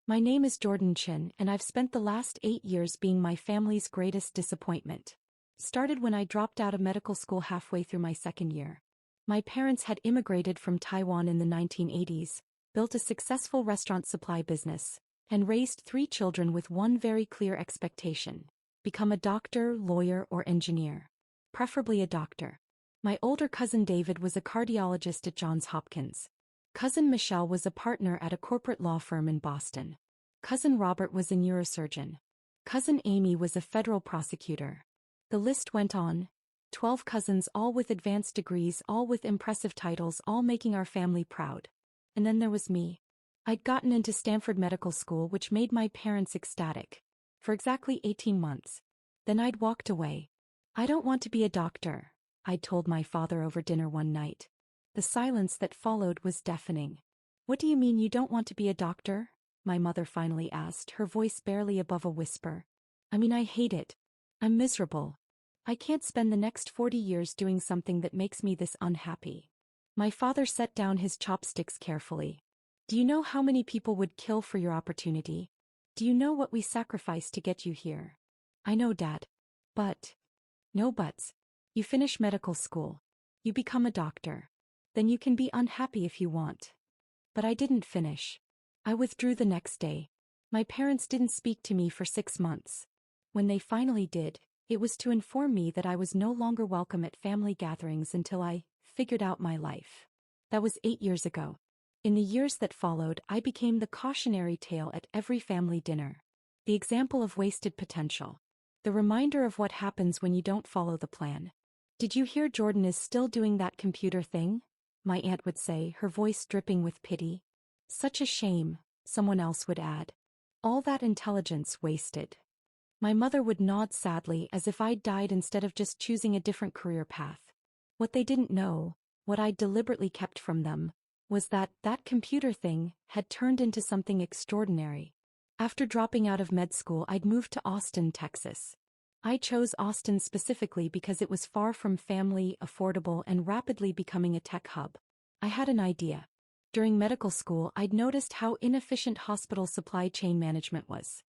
My name is Jordan Chen, and I've spent the last 8 years being my family's greatest disappointment. Started when I dropped out of medical school halfway through my second year. My parents had immigrated from Taiwan in the 1980s, built a successful restaurant supply business, and raised 3 children with one very clear expectation: become a doctor, lawyer, or engineer. Preferably a doctor. My older cousin David was a cardiologist at Johns Hopkins. Cousin Michelle was a partner at a corporate law firm in Boston. Cousin Robert was a neurosurgeon. Cousin Amy was a federal prosecutor. The list went on. 12 cousins, all with advanced degrees, all with impressive titles, all making our family proud. And then there was me. I'd gotten into Stanford Medical School, which made my parents ecstatic. For exactly 18 months. Then I'd walked away. "I don't want to be a doctor," I'd told my father over dinner one night. The silence that followed was deafening. "What do you mean you don't want to be a doctor?" my mother finally asked, her voice barely above a whisper. "I mean, I hate it. I'm miserable. I can't spend the next 40 years doing something that makes me this unhappy." My father set down his chopsticks carefully. "Do you know how many people would kill for your opportunity? Do you know what we sacrificed to get you here?" "I know, Dad. But..." "No buts. You finish medical school. You become a doctor. Then you can be unhappy if you want." But I didn't finish. I withdrew the next day. My parents didn't speak to me for 6 months. When they finally did, it was to inform me that I was no longer welcome at family gatherings until I figured out my life. That was 8 years ago. In the years that followed, I became the cautionary tale at every family dinner. The example of wasted potential. The reminder of what happens when you don't follow the plan. "Did you hear Jordan is still doing that computer thing?" my aunt would say, her voice dripping with pity. "Such a shame," someone else would add. "All that intelligence wasted." My mother would nod sadly as if I'd died instead of just choosing a different career path. What they didn't know, what I'd deliberately kept from them, was that computer thing had turned into something extraordinary. After dropping out of med school, I'd moved to Austin, Texas. I chose Austin specifically because it was far from family, affordable, and rapidly becoming a tech hub. I had an idea. During medical school, I'd noticed how inefficient hospital supply chain management was.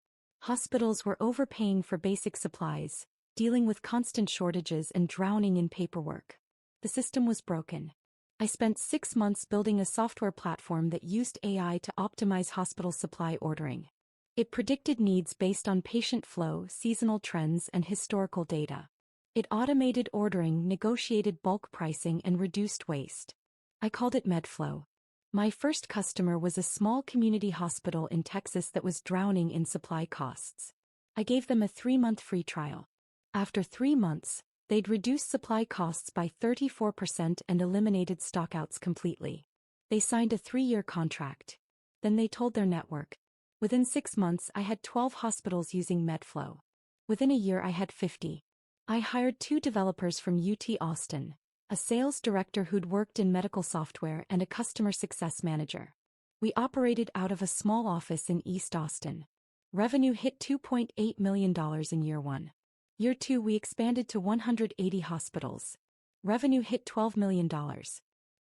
Hospitals were overpaying for basic supplies, dealing with constant shortages and drowning in paperwork. The system was broken. I spent 6 months building a software platform that used AI to optimize hospital supply ordering. It predicted needs based on patient flow, seasonal trends, and historical data. It automated ordering, negotiated bulk pricing, and reduced waste. I called it MedFlow. My first customer was a small community hospital in Texas that was drowning in supply costs. I gave them a 3-month free trial. After 3 months, they'd reduced supply costs by 34% and eliminated stockouts completely. They signed a 3-year contract. Then they told their network. Within 6 months, I had 12 hospitals using MedFlow. Within a year, I had 50. I hired 2 developers from UT Austin, a sales director who'd worked in medical software, and a customer success manager. We operated out of a small office in East Austin. Revenue hit $2.8 million in year 1. Year 2, we expanded to 180 hospitals. Revenue hit $12 million.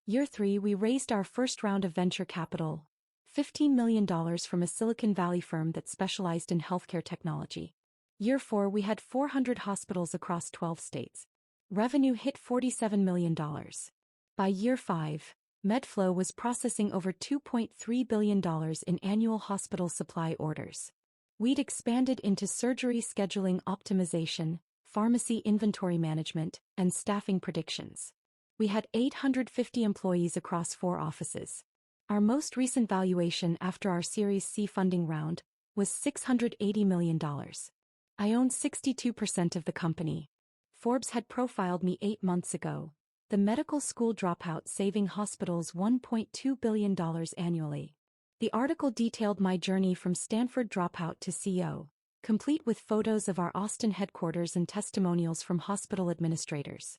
Year 3, we raised our first round of venture capital, $15 million from a Silicon Valley firm that specialized in healthcare technology. Year 4, we had 400 hospitals across 12 states. Revenue hit $47 million. By year 5, MedFlow was processing over $2.3 billion in annual hospital supply orders. We'd expanded into surgery scheduling optimization, pharmacy inventory management, and staffing predictions. We had 850 employees across 4 offices. Our most recent valuation after our Series C funding round was $680 million. I own 62% of the company. Forbes had profiled me 8 months ago. The medical school dropout saving hospitals $1.2 billion annually. The article detailed my journey from Stanford dropout to CEO, complete with photos of our Austin headquarters and testimonials from hospital administrators.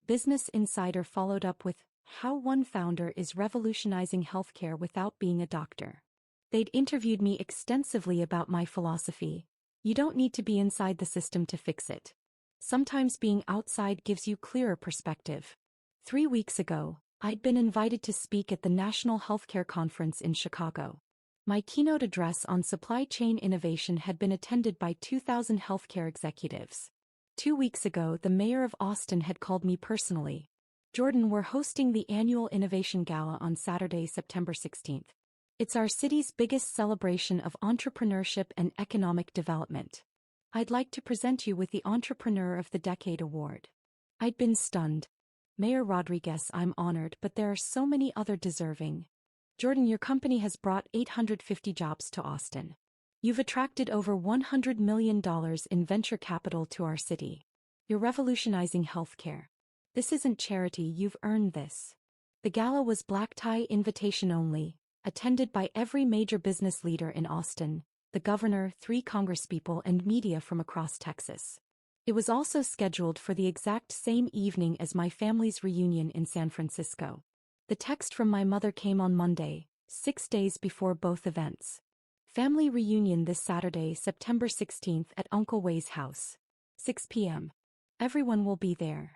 Business Insider followed up with how one founder is revolutionizing healthcare without being a doctor. They'd interviewed me extensively about my philosophy. You don't need to be inside the system to fix it. Sometimes being outside gives you clearer perspective. 3 weeks ago, I'd been invited to speak at the National Healthcare Conference in Chicago. My keynote address on supply chain innovation had been attended by 2,000 healthcare executives. 2 weeks ago, the mayor of Austin had called me personally. Jordan, we're hosting the annual Innovation Gala on Saturday, September 16th. It's our city's biggest celebration of entrepreneurship and economic development. I'd like to present you with the Entrepreneur of the Decade award. I'd been stunned. Mayor Rodriguez, I'm honored, but there are so many other deserving. Jordan, your company has brought 850 jobs to Austin. You've attracted over $100 million in venture capital to our city. You're revolutionizing healthcare. This isn't charity, you've earned this. The gala was black tie invitation only, attended by every major business leader in Austin, the governor, 3 congresspeople, and media from across Texas. It was also scheduled for the exact same evening as my family's reunion in San Francisco. The text from my mother came on Monday, 6 days before both events. Family reunion this Saturday, September 16th at Uncle Way's house. 6 p.m. Everyone will be there.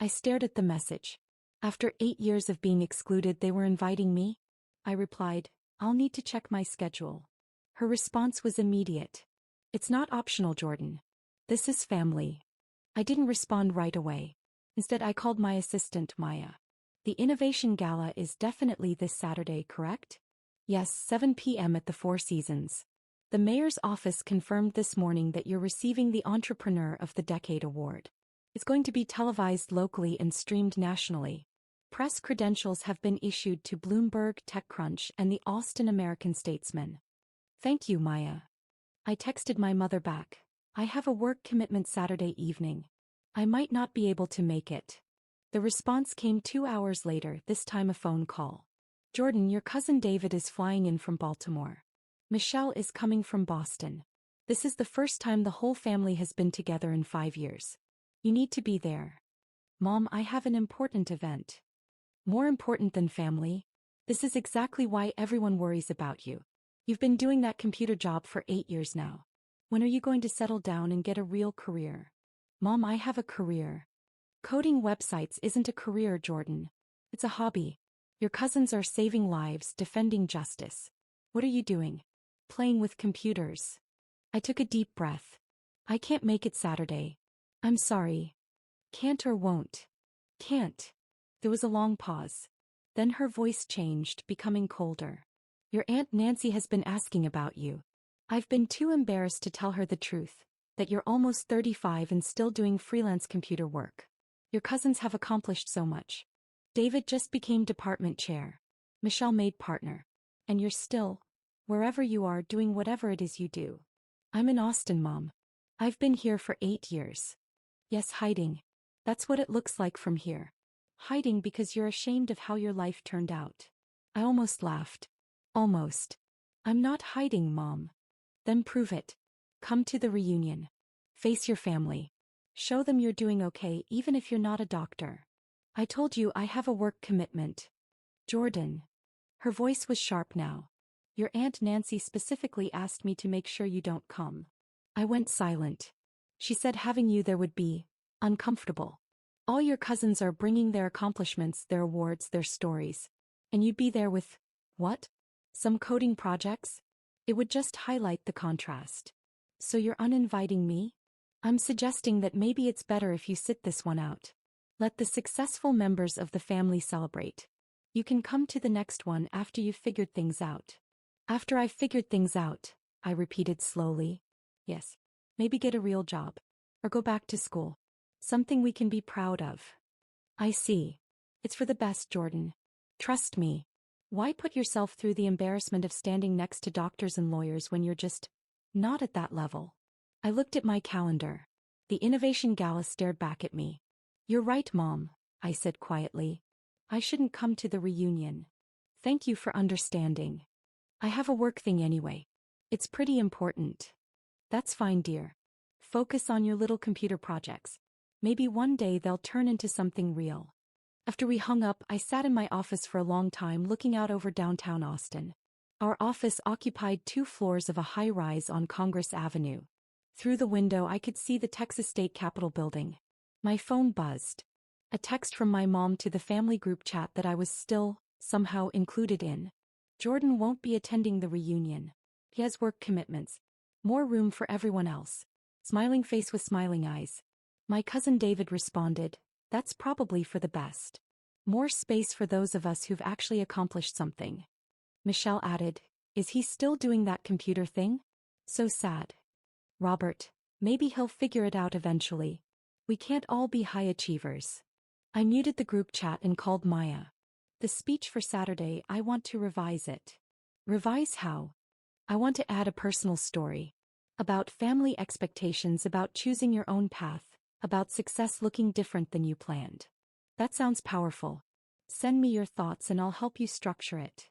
I stared at the message. After 8 years of being excluded, they were inviting me? I replied, I'll need to check my schedule. Her response was immediate. It's not optional, Jordan. This is family. I didn't respond right away. Instead, I called my assistant, Maya. The Innovation Gala is definitely this Saturday, correct? Yes, 7 p.m. at the Four Seasons. The mayor's office confirmed this morning that you're receiving the Entrepreneur of the Decade award. It's going to be televised locally and streamed nationally. Press credentials have been issued to Bloomberg, TechCrunch, and the Austin American-Statesman. Thank you, Maya. I texted my mother back. I have a work commitment Saturday evening. I might not be able to make it. The response came 2 hours later, this time a phone call. Jordan, your cousin David is flying in from Baltimore. Michelle is coming from Boston. This is the first time the whole family has been together in 5 years. You need to be there. Mom, I have an important event. More important than family? This is exactly why everyone worries about you. You've been doing that computer job for 8 years now. When are you going to settle down and get a real career? Mom, I have a career. Coding websites isn't a career, Jordan. It's a hobby. Your cousins are saving lives, defending justice. What are you doing? Playing with computers. I took a deep breath. I can't make it Saturday. I'm sorry. Can't or won't? Can't. There was a long pause. Then her voice changed, becoming colder. Your Aunt Nancy has been asking about you. I've been too embarrassed to tell her the truth, that you're almost 35 and still doing freelance computer work. Your cousins have accomplished so much. David just became department chair. Michelle made partner. And you're still, wherever you are, doing whatever it is you do. I'm in Austin, Mom. I've been here for 8 years. Yes, hiding. That's what it looks like from here. Hiding because you're ashamed of how your life turned out. I almost laughed. Almost. I'm not hiding, Mom. Then prove it. Come to the reunion. Face your family. Show them you're doing okay even if you're not a doctor. I told you I have a work commitment. Jordan. Her voice was sharp now. Your Aunt Nancy specifically asked me to make sure you don't come. I went silent. She said having you there would be uncomfortable. All your cousins are bringing their accomplishments, their awards, their stories. And you'd be there with, what? Some coding projects? It would just highlight the contrast. So you're uninviting me? I'm suggesting that maybe it's better if you sit this one out. Let the successful members of the family celebrate. You can come to the next one after you've figured things out. After I've figured things out, I repeated slowly. Yes. Maybe get a real job. Or go back to school. Something we can be proud of. I see. It's for the best, Jordan. Trust me. Why put yourself through the embarrassment of standing next to doctors and lawyers when you're just not at that level? I looked at my calendar. The Innovation Gala stared back at me. You're right, Mom, I said quietly. I shouldn't come to the reunion. Thank you for understanding. I have a work thing anyway. It's pretty important. That's fine, dear. Focus on your little computer projects. Maybe one day they'll turn into something real. After we hung up, I sat in my office for a long time looking out over downtown Austin. Our office occupied 2 floors of a high-rise on Congress Avenue. Through the window I could see the Texas State Capitol building. My phone buzzed. A text from my mom to the family group chat that I was still, somehow, included in. Jordan won't be attending the reunion. He has work commitments. More room for everyone else. Smiling face with smiling eyes. My cousin David responded, that's probably for the best. More space for those of us who've actually accomplished something. Michelle added, is he still doing that computer thing? So sad. Robert, maybe he'll figure it out eventually. We can't all be high achievers. I muted the group chat and called Maya. The speech for Saturday, I want to revise it. Revise how? I want to add a personal story. About family expectations, about choosing your own path, about success looking different than you planned. That sounds powerful. Send me your thoughts and I'll help you structure it.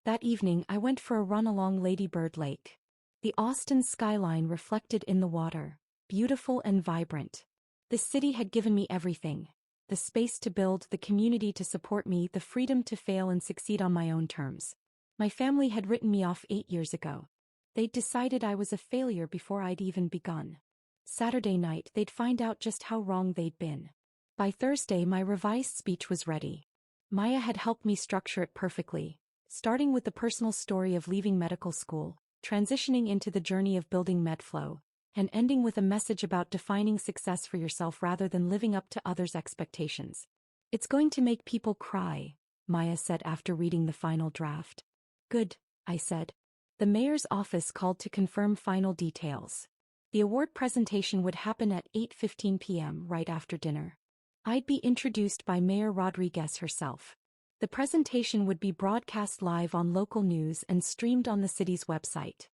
That evening I went for a run along Lady Bird Lake. The Austin skyline reflected in the water, beautiful and vibrant. The city had given me everything. The space to build, the community to support me, the freedom to fail and succeed on my own terms. My family had written me off 8 years ago. They'd decided I was a failure before I'd even begun. Saturday night they'd find out just how wrong they'd been. By Thursday my revised speech was ready. Maya had helped me structure it perfectly, starting with the personal story of leaving medical school, transitioning into the journey of building MedFlow, and ending with a message about defining success for yourself rather than living up to others' expectations. It's going to make people cry, Maya said after reading the final draft. Good, I said. The mayor's office called to confirm final details. The award presentation would happen at 8:15 p.m. right after dinner. I'd be introduced by Mayor Rodriguez herself. The presentation would be broadcast live on local news and streamed on the city's website.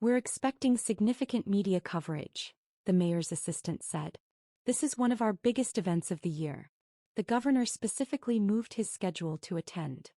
We're expecting significant media coverage, the mayor's assistant said. This is one of our biggest events of the year. The governor specifically moved his schedule to attend.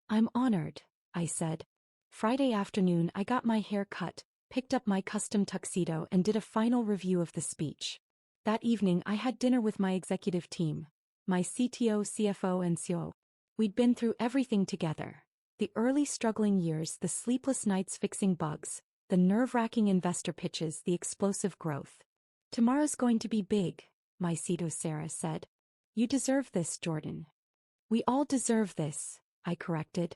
I'm honored, I said. Friday afternoon I got my hair cut, picked up my custom tuxedo and did a final review of the speech. That evening I had dinner with my executive team, my CTO, CFO and COO. We'd been through everything together. The early struggling years, the sleepless nights fixing bugs, the nerve-wracking investor pitches, the explosive growth. Tomorrow's going to be big, my CTO Sarah said. You deserve this, Jordan. We all deserve this, I corrected.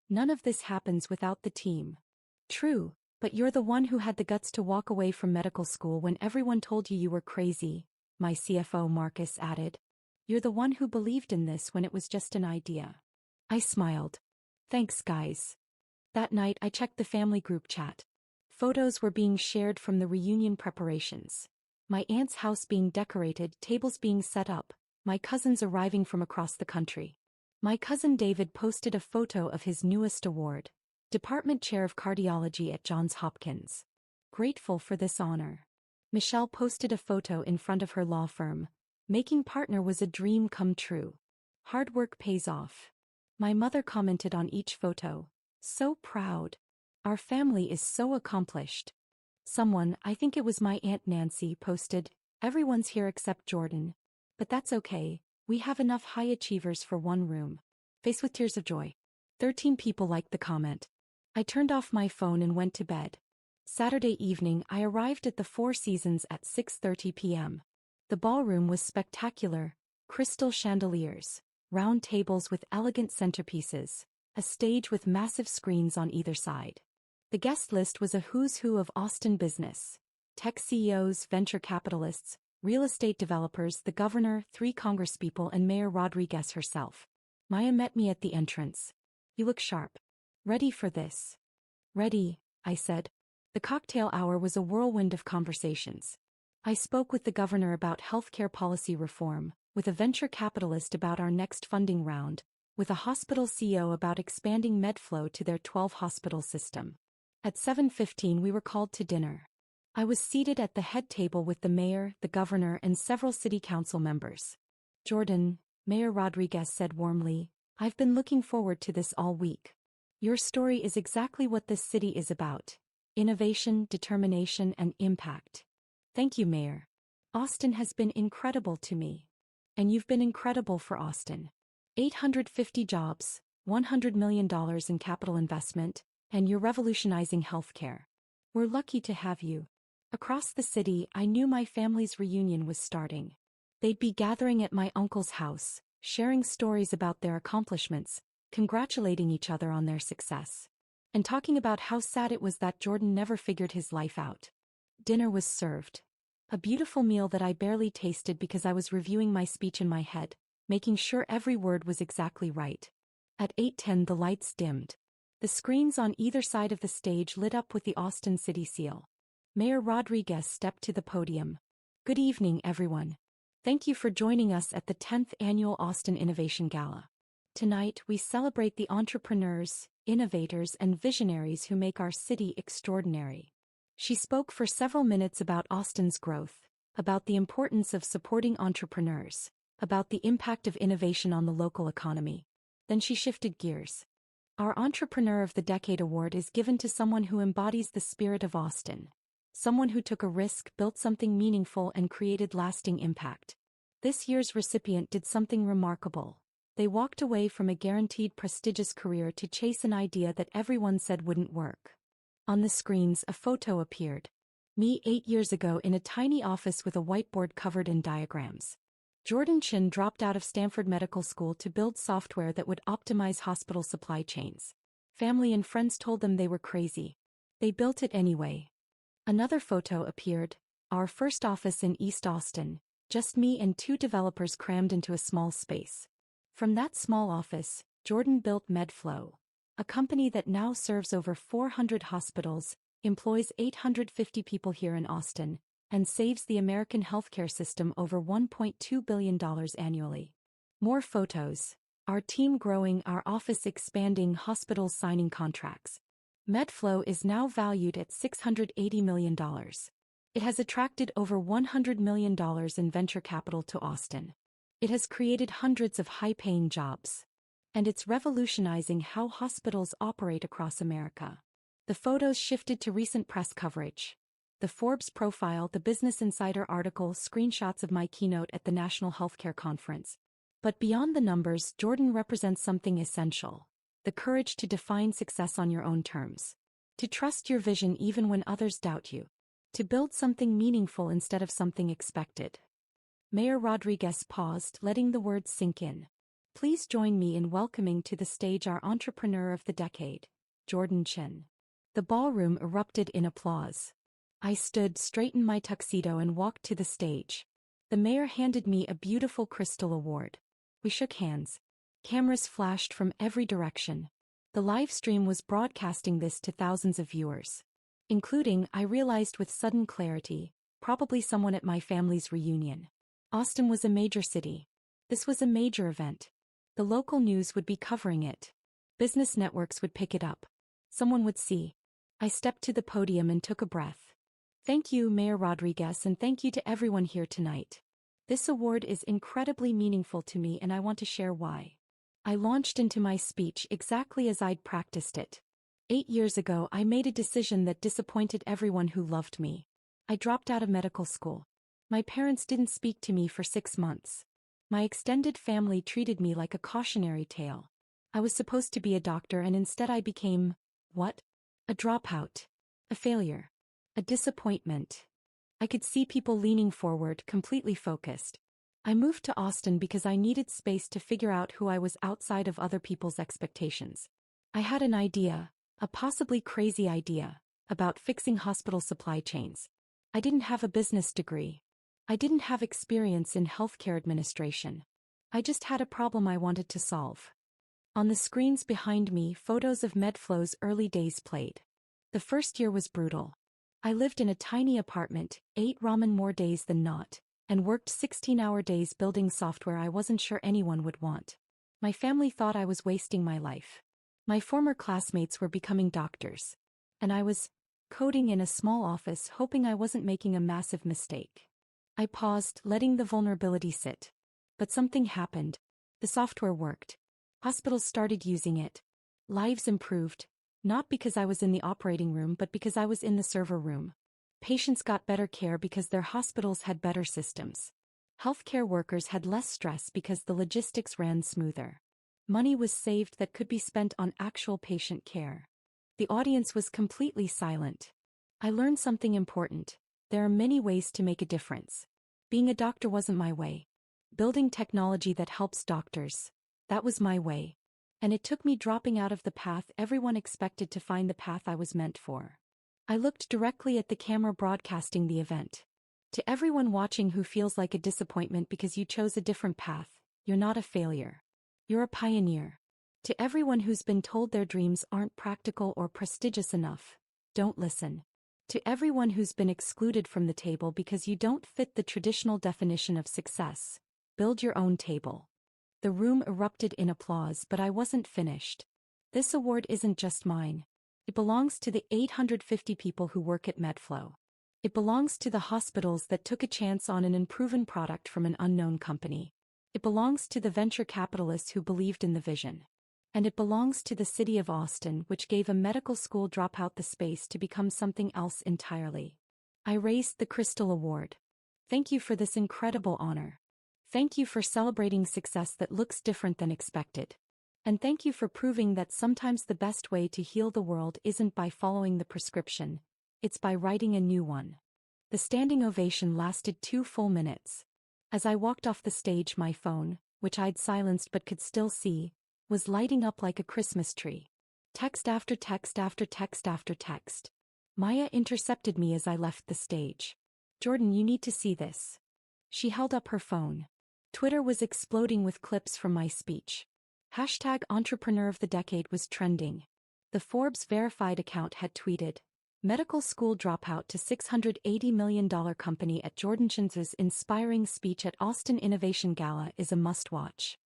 None of this happens without the team. True, but you're the one who had the guts to walk away from medical school when everyone told you were crazy, my CFO Marcus added. You're the one who believed in this when it was just an idea. I smiled. Thanks, guys. That night I checked the family group chat. Photos were being shared from the reunion preparations. My aunt's house being decorated, tables being set up, my cousins arriving from across the country. My cousin David posted a photo of his newest award, Department Chair of Cardiology at Johns Hopkins. Grateful for this honor. Michelle posted a photo in front of her law firm. Making partner was a dream come true. Hard work pays off. My mother commented on each photo. So proud. Our family is so accomplished. Someone, I think it was my Aunt Nancy, posted, everyone's here except Jordan. But that's okay, we have enough high achievers for one room. Face with tears of joy. 13 people liked the comment. I turned off my phone and went to bed. Saturday evening I arrived at the Four Seasons at 6:30 p.m. The ballroom was spectacular, crystal chandeliers, round tables with elegant centerpieces, a stage with massive screens on either side. The guest list was a who's who of Austin business. Tech CEOs, venture capitalists, real estate developers, the governor, 3 congresspeople and Mayor Rodriguez herself. Maya met me at the entrance. You look sharp. Ready for this? Ready, I said. The cocktail hour was a whirlwind of conversations. I spoke with the governor about healthcare policy reform, with a venture capitalist about our next funding round, with a hospital CEO about expanding MedFlow to their 12-hospital system. At 7:15 we were called to dinner. I was seated at the head table with the mayor, the governor and several city council members. Jordan, Mayor Rodriguez said warmly, I've been looking forward to this all week. Your story is exactly what this city is about. Innovation, determination and impact. Thank you, Mayor. Austin has been incredible to me. And you've been incredible for Austin. 850 jobs, $100 million in capital investment, and you're revolutionizing healthcare. We're lucky to have you. Across the city, I knew my family's reunion was starting. They'd be gathering at my uncle's house, sharing stories about their accomplishments, congratulating each other on their success. and talking about how sad it was that Jordan never figured his life out. Dinner was served. A beautiful meal that I barely tasted because I was reviewing my speech in my head, making sure every word was exactly right. At 8:10 the lights dimmed. The screens on either side of the stage lit up with the Austin city seal. Mayor Rodriguez stepped to the podium. Good evening, everyone. Thank you for joining us at the 10th Annual Austin Innovation Gala. Tonight we celebrate the entrepreneurs, innovators and visionaries who make our city extraordinary. She spoke for several minutes about Austin's growth, about the importance of supporting entrepreneurs, about the impact of innovation on the local economy. Then she shifted gears. Our Entrepreneur of the Decade award is given to someone who embodies the spirit of Austin. Someone who took a risk, built something meaningful and created lasting impact. This year's recipient did something remarkable. They walked away from a guaranteed prestigious career to chase an idea that everyone said wouldn't work. On the screens a photo appeared. Me 8 years ago in a tiny office with a whiteboard covered in diagrams. Jordan Chen dropped out of Stanford Medical School to build software that would optimize hospital supply chains. Family and friends told them they were crazy. They built it anyway. Another photo appeared. Our first office in East Austin, just me and 2 developers crammed into a small space. From that small office, Jordan built MedFlow, a company that now serves over 400 hospitals, employs 850 people here in Austin, and saves the American healthcare system over $1.2 billion annually. More photos. Our team growing, our office expanding, hospitals signing contracts. MedFlow is now valued at $680 million. It has attracted over $100 million in venture capital to Austin. It has created hundreds of high-paying jobs. And it's revolutionizing how hospitals operate across America. The photos shifted to recent press coverage. The Forbes profile, the Business Insider article, screenshots of my keynote at the National Healthcare Conference. But beyond the numbers, Jordan represents something essential. The courage to define success on your own terms. To trust your vision even when others doubt you. To build something meaningful instead of something expected. Mayor Rodriguez paused, letting the words sink in. Please join me in welcoming to the stage our Entrepreneur of the Decade, Jordan Chen. The ballroom erupted in applause. I stood, straightened my tuxedo and walked to the stage. The mayor handed me a beautiful crystal award. We shook hands. Cameras flashed from every direction. The live stream was broadcasting this to thousands of viewers. Including, I realized with sudden clarity, probably someone at my family's reunion. Austin was a major city. This was a major event. The local news would be covering it. Business networks would pick it up. Someone would see. I stepped to the podium and took a breath. Thank you, Mayor Rodriguez, and thank you to everyone here tonight. This award is incredibly meaningful to me and I want to share why. I launched into my speech exactly as I'd practiced it. 8 years ago I made a decision that disappointed everyone who loved me. I dropped out of medical school. My parents didn't speak to me for 6 months. My extended family treated me like a cautionary tale. I was supposed to be a doctor and instead I became, what? A dropout. A failure. A disappointment. I could see people leaning forward, completely focused. I moved to Austin because I needed space to figure out who I was outside of other people's expectations. I had an idea, a possibly crazy idea, about fixing hospital supply chains. I didn't have a business degree. I didn't have experience in healthcare administration. I just had a problem I wanted to solve. On the screens behind me, photos of MedFlow's early days played. The first year was brutal. I lived in a tiny apartment, ate ramen more days than not, and worked 16-hour days building software I wasn't sure anyone would want. My family thought I was wasting my life. My former classmates were becoming doctors. And I was coding in a small office hoping I wasn't making a massive mistake. I paused, letting the vulnerability sit. But something happened. The software worked. Hospitals started using it. Lives improved. Not because I was in the operating room but because I was in the server room. Patients got better care because their hospitals had better systems. Healthcare workers had less stress because the logistics ran smoother. Money was saved that could be spent on actual patient care. The audience was completely silent. I learned something important. There are many ways to make a difference. Being a doctor wasn't my way. Building technology that helps doctors. That was my way. And it took me dropping out of the path everyone expected to find the path I was meant for. I looked directly at the camera broadcasting the event. To everyone watching who feels like a disappointment because you chose a different path, you're not a failure. You're a pioneer. To everyone who's been told their dreams aren't practical or prestigious enough, don't listen. To everyone who's been excluded from the table because you don't fit the traditional definition of success, build your own table. The room erupted in applause, but I wasn't finished. This award isn't just mine. It belongs to the 850 people who work at Medflow. It belongs to the hospitals that took a chance on an unproven product from an unknown company. It belongs to the venture capitalists who believed in the vision. And it belongs to the city of Austin, which gave a medical school dropout the space to become something else entirely. I raised the Crystal Award. Thank you for this incredible honor. Thank you for celebrating success that looks different than expected. And thank you for proving that sometimes the best way to heal the world isn't by following the prescription, it's by writing a new one. The standing ovation lasted 2 full minutes. As I walked off the stage, my phone, which I'd silenced but could still see, was lighting up like a Christmas tree. Text after text after text after text. Maya intercepted me as I left the stage. Jordan, you need to see this. She held up her phone. Twitter was exploding with clips from my speech. Hashtag Entrepreneur of the Decade was trending. The Forbes verified account had tweeted, "Medical school dropout to $680 million company at Jordan Chen's inspiring speech at Austin Innovation Gala is a must-watch."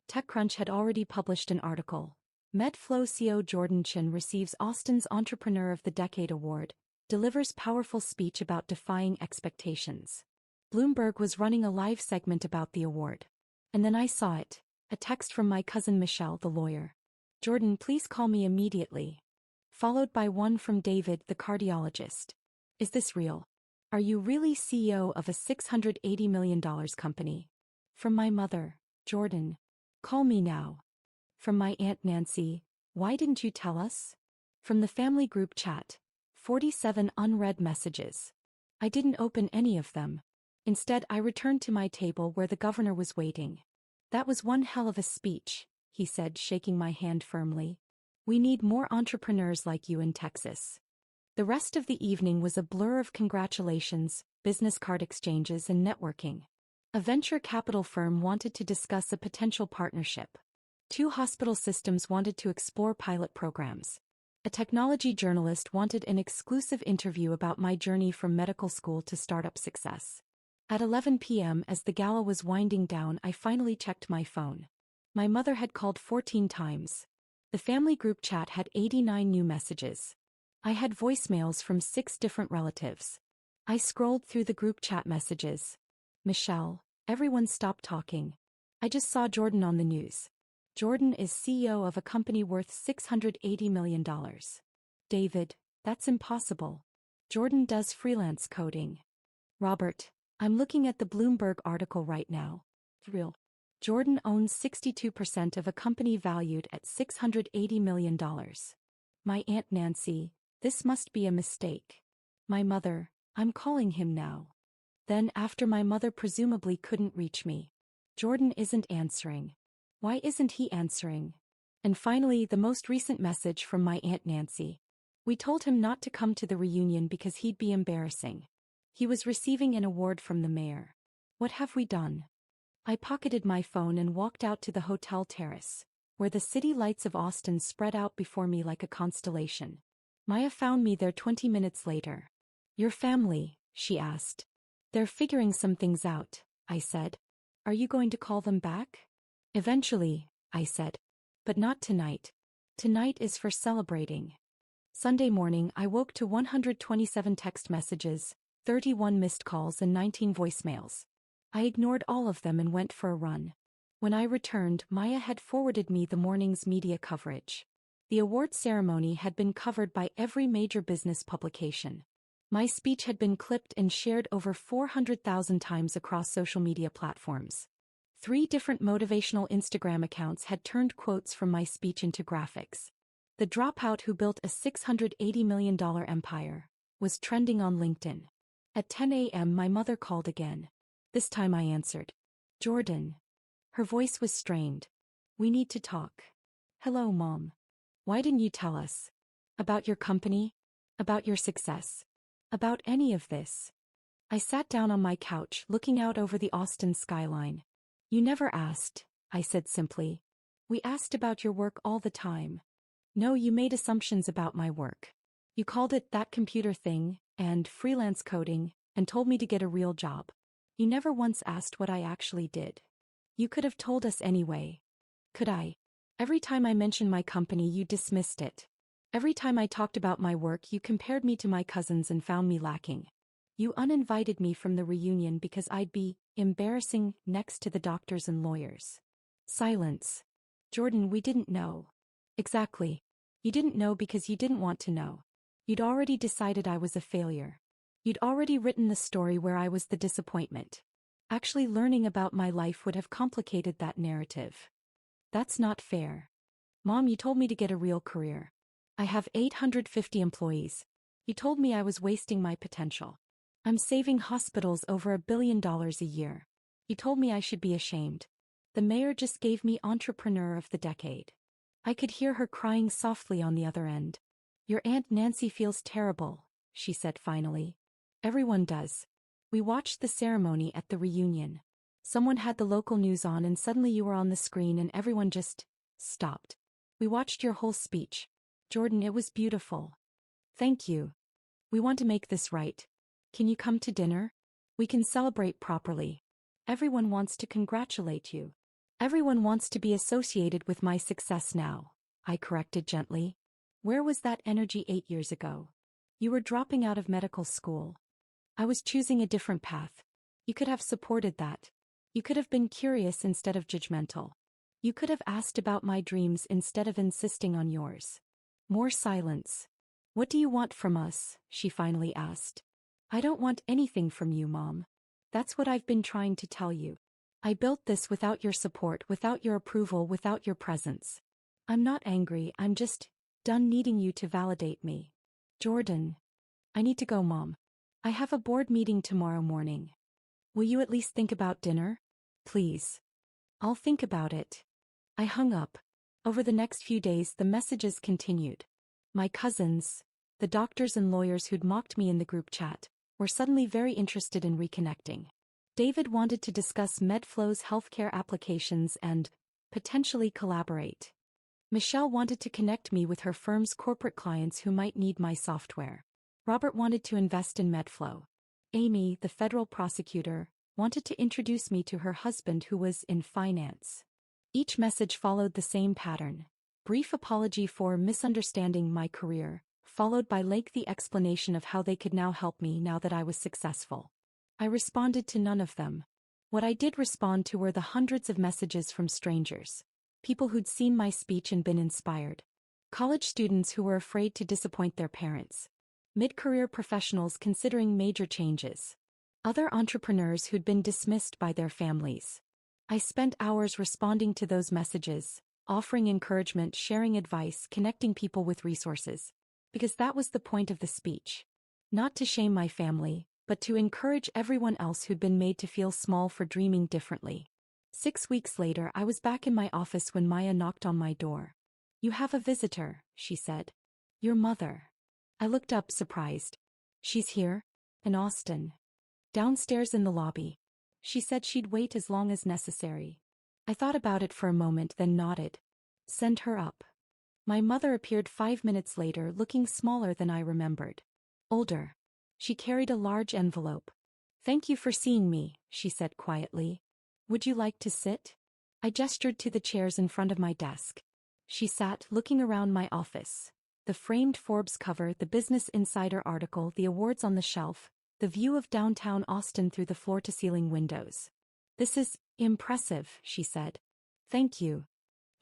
TechCrunch had already published an article. Medflow CEO Jordan Chen receives Austin's Entrepreneur of the Decade award, delivers powerful speech about defying expectations. Bloomberg was running a live segment about the award. And then I saw it. A text from my cousin Michelle, the lawyer. "Jordan, please call me immediately." Followed by one from David, the cardiologist. "Is this real? Are you really CEO of a $680 million company?" From my mother, "Jordan, call me now." From my Aunt Nancy, "Why didn't you tell us?" From the family group chat, 47 unread messages. I didn't open any of them. Instead, I returned to my table where the governor was waiting. "That was one hell of a speech," he said, shaking my hand firmly. "We need more entrepreneurs like you in Texas." The rest of the evening was a blur of congratulations, business card exchanges, and networking. A venture capital firm wanted to discuss a potential partnership. 2 hospital systems wanted to explore pilot programs. A technology journalist wanted an exclusive interview about my journey from medical school to startup success. At 11 p.m., as the gala was winding down, I finally checked my phone. My mother had called 14 times. The family group chat had 89 new messages. I had voicemails from 6 different relatives. I scrolled through the group chat messages. "Michelle, everyone stop talking. I just saw Jordan on the news. Jordan is CEO of a company worth $680 million. David, that's impossible. Jordan does freelance coding. Robert, I'm looking at the Bloomberg article right now. Real. Jordan owns 62% of a company valued at $680 million. My Aunt Nancy, this must be a mistake. My mother, I'm calling him now." Then, after my mother presumably couldn't reach me, "Jordan isn't answering. Why isn't he answering?" And finally, the most recent message from my Aunt Nancy. "We told him not to come to the reunion because he'd be embarrassing. He was receiving an award from the mayor. What have we done?" I pocketed my phone and walked out to the hotel terrace, where the city lights of Austin spread out before me like a constellation. Maya found me there 20 minutes later. "Your family?" she asked. "They're figuring some things out," I said. "Are you going to call them back?" "Eventually," I said. "But not tonight. Tonight is for celebrating." Sunday morning, I woke to 127 text messages, 31 missed calls, and 19 voicemails. I ignored all of them and went for a run. When I returned, Maya had forwarded me the morning's media coverage. The award ceremony had been covered by every major business publication. My speech had been clipped and shared over 400,000 times across social media platforms. 3 different motivational Instagram accounts had turned quotes from my speech into graphics. The dropout who built a $680 million empire was trending on LinkedIn. At 10 a.m. my mother called again. This time I answered. "Jordan." Her voice was strained. "We need to talk." Hello, Mom. Why didn't you tell us? About your company? About your success? About any of this? I sat down on my couch, looking out over the Austin skyline. You never asked, I said simply. We asked about your work all the time. No, you made assumptions about my work. You called it that computer thing, and freelance coding, and told me to get a real job. You never once asked what I actually did. You could have told us anyway. Could I? Every time I mentioned my company, you dismissed it. Every time I talked about my work, you compared me to my cousins and found me lacking. You uninvited me from the reunion because I'd be embarrassing next to the doctors and lawyers. Silence. Jordan, we didn't know. Exactly. You didn't know because you didn't want to know. You'd already decided I was a failure. You'd already written the story where I was the disappointment. Actually, learning about my life would have complicated that narrative. That's not fair. Mom, you told me to get a real career. I have 850 employees. You told me I was wasting my potential. I'm saving hospitals over $1 billion a year. You told me I should be ashamed. The mayor just gave me Entrepreneur of the Decade. I could hear her crying softly on the other end. Your Aunt Nancy feels terrible, she said finally. Everyone does. We watched the ceremony at the reunion. Someone had the local news on and suddenly you were on the screen and everyone just stopped. We watched your whole speech. Jordan, it was beautiful. Thank you. We want to make this right. Can you come to dinner? We can celebrate properly. Everyone wants to congratulate you. Everyone wants to be associated with my success now, I corrected gently. Where was that energy 8 years ago? You were dropping out of medical school. I was choosing a different path. You could have supported that. You could have been curious instead of judgmental. You could have asked about my dreams instead of insisting on yours. More silence. What do you want from us? She finally asked. I don't want anything from you, Mom. That's what I've been trying to tell you. I built this without your support, without your approval, without your presence. I'm not angry, I'm just done needing you to validate me. Jordan. I need to go, Mom. I have a board meeting tomorrow morning. Will you at least think about dinner? Please. I'll think about it. I hung up. Over the next few days, the messages continued. My cousins, the doctors and lawyers who'd mocked me in the group chat, were suddenly very interested in reconnecting. David wanted to discuss MedFlow's healthcare applications and potentially collaborate. Michelle wanted to connect me with her firm's corporate clients who might need my software. Robert wanted to invest in MedFlow. Amy, the federal prosecutor, wanted to introduce me to her husband who was in finance. Each message followed the same pattern. Brief apology for misunderstanding my career, followed by lengthy explanation of how they could now help me now that I was successful. I responded to none of them. What I did respond to were the hundreds of messages from strangers. People who'd seen my speech and been inspired. College students who were afraid to disappoint their parents. Mid-career professionals considering major changes. Other entrepreneurs who'd been dismissed by their families. I spent hours responding to those messages, offering encouragement, sharing advice, connecting people with resources. Because that was the point of the speech. Not to shame my family, but to encourage everyone else who'd been made to feel small for dreaming differently. 6 weeks later, I was back in my office when Maya knocked on my door. You have a visitor, she said. Your mother. I looked up, surprised. She's here? In Austin. Downstairs in the lobby. She said she'd wait as long as necessary. I thought about it for a moment, then nodded. Send her up. My mother appeared 5 minutes later, looking smaller than I remembered. Older. She carried a large envelope. Thank you for seeing me, she said quietly. Would you like to sit? I gestured to the chairs in front of my desk. She sat, looking around my office. The framed Forbes cover, the Business Insider article, the awards on the shelf, the view of downtown Austin through the floor-to-ceiling windows. This is impressive, she said. Thank you.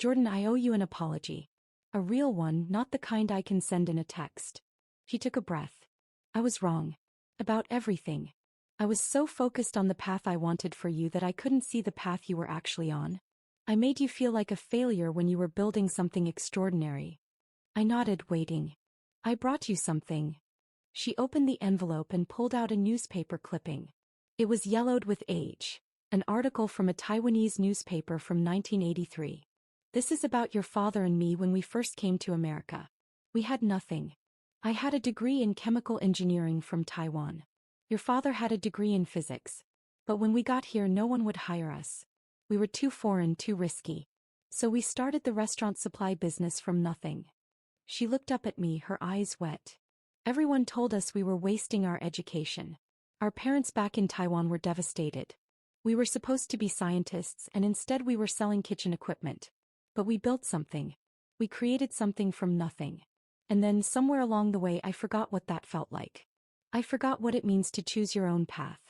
Jordan, I owe you an apology. A real one, not the kind I can send in a text. She took a breath. I was wrong. About everything. I was so focused on the path I wanted for you that I couldn't see the path you were actually on. I made you feel like a failure when you were building something extraordinary. I nodded, waiting. I brought you something. She opened the envelope and pulled out a newspaper clipping. It was yellowed with age. An article from a Taiwanese newspaper from 1983. This is about your father and me when we first came to America. We had nothing. I had a degree in chemical engineering from Taiwan. Your father had a degree in physics. But when we got here, no one would hire us. We were too foreign, too risky. So we started the restaurant supply business from nothing. She looked up at me, her eyes wet. Everyone told us we were wasting our education. Our parents back in Taiwan were devastated. We were supposed to be scientists, and instead we were selling kitchen equipment. But we built something. We created something from nothing. And then somewhere along the way I forgot what that felt like. I forgot what it means to choose your own path.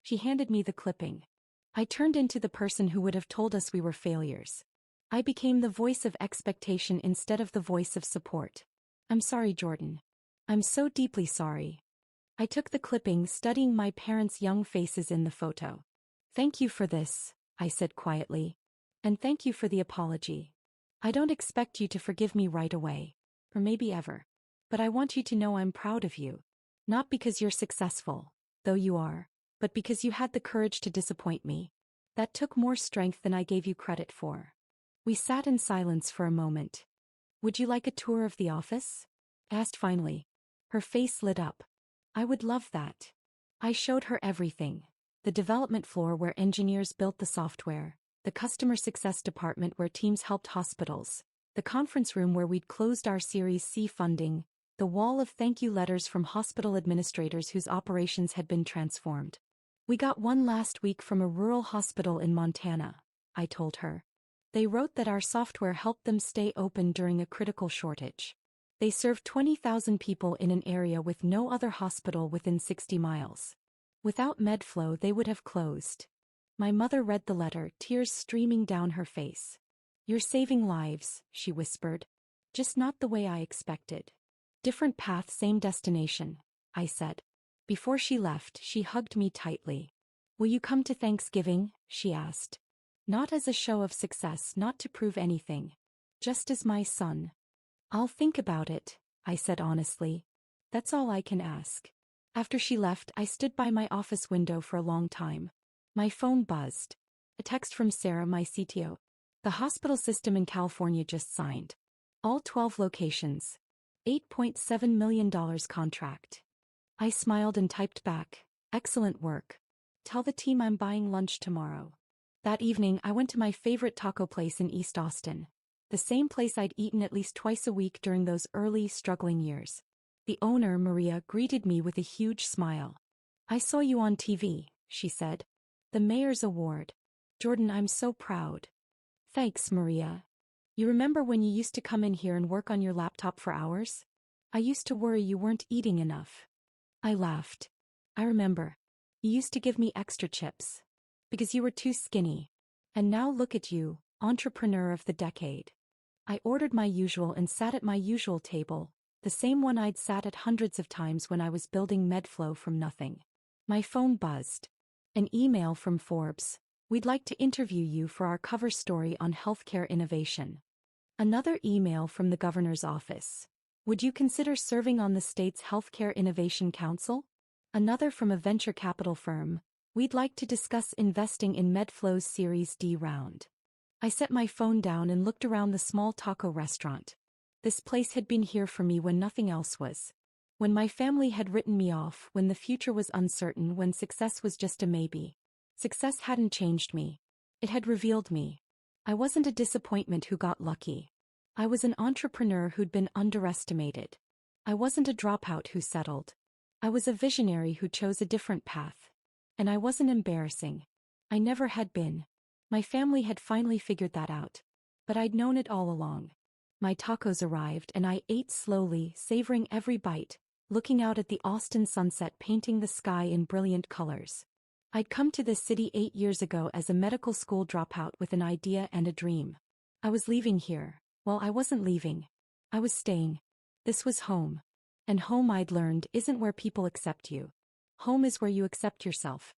She handed me the clipping. I turned into the person who would have told us we were failures. I became the voice of expectation instead of the voice of support. I'm sorry, Jordan. I'm so deeply sorry. I took the clipping, studying my parents' young faces in the photo. Thank you for this, I said quietly. And thank you for the apology. I don't expect you to forgive me right away. Or maybe ever. But I want you to know I'm proud of you. Not because you're successful, though you are, but because you had the courage to disappoint me. That took more strength than I gave you credit for. We sat in silence for a moment. Would you like a tour of the office? Asked finally. Her face lit up. I would love that. I showed her everything. The development floor where engineers built the software, the customer success department where teams helped hospitals, the conference room where we'd closed our Series C funding, the wall of thank you letters from hospital administrators whose operations had been transformed. We got one last week from a rural hospital in Montana, I told her. They wrote that our software helped them stay open during a critical shortage. They served 20,000 people in an area with no other hospital within 60 miles. Without MedFlow, they would have closed. My mother read the letter, tears streaming down her face. You're saving lives, she whispered. Just not the way I expected. Different path, same destination, I said. Before she left, she hugged me tightly. Will you come to Thanksgiving? She asked. Not as a show of success, not to prove anything. Just as my son. I'll think about it, I said honestly. That's all I can ask. After she left, I stood by my office window for a long time. My phone buzzed. A text from Sarah, my CTO. The hospital system in California just signed. All 12 locations. $8.7 million contract. I smiled and typed back. Excellent work. Tell the team I'm buying lunch tomorrow. That evening, I went to my favorite taco place in East Austin. The same place I'd eaten at least twice a week during those early, struggling years. The owner, Maria, greeted me with a huge smile. I saw you on TV, she said. The mayor's award. Jordan, I'm so proud. Thanks, Maria. You remember when you used to come in here and work on your laptop for hours? I used to worry you weren't eating enough. I laughed. I remember. You used to give me extra chips. Because you were too skinny. And now look at you, entrepreneur of the decade. I ordered my usual and sat at my usual table, the same one I'd sat at hundreds of times when I was building MedFlow from nothing. My phone buzzed. An email from Forbes. We'd like to interview you for our cover story on healthcare innovation. Another email from the governor's office. Would you consider serving on the state's Healthcare Innovation Council? Another from a venture capital firm. We'd like to discuss investing in MedFlow's Series D round. I set my phone down and looked around the small taco restaurant. This place had been here for me when nothing else was. When my family had written me off, when the future was uncertain, when success was just a maybe. Success hadn't changed me. It had revealed me. I wasn't a disappointment who got lucky. I was an entrepreneur who'd been underestimated. I wasn't a dropout who settled. I was a visionary who chose a different path. And I wasn't embarrassing. I never had been. My family had finally figured that out. But I'd known it all along. My tacos arrived and I ate slowly, savoring every bite, looking out at the Austin sunset painting the sky in brilliant colors. I'd come to this city 8 years ago as a medical school dropout with an idea and a dream. I was leaving here. Well, I wasn't leaving. I was staying. This was home. And home, I'd learned, isn't where people accept you. Home is where you accept yourself.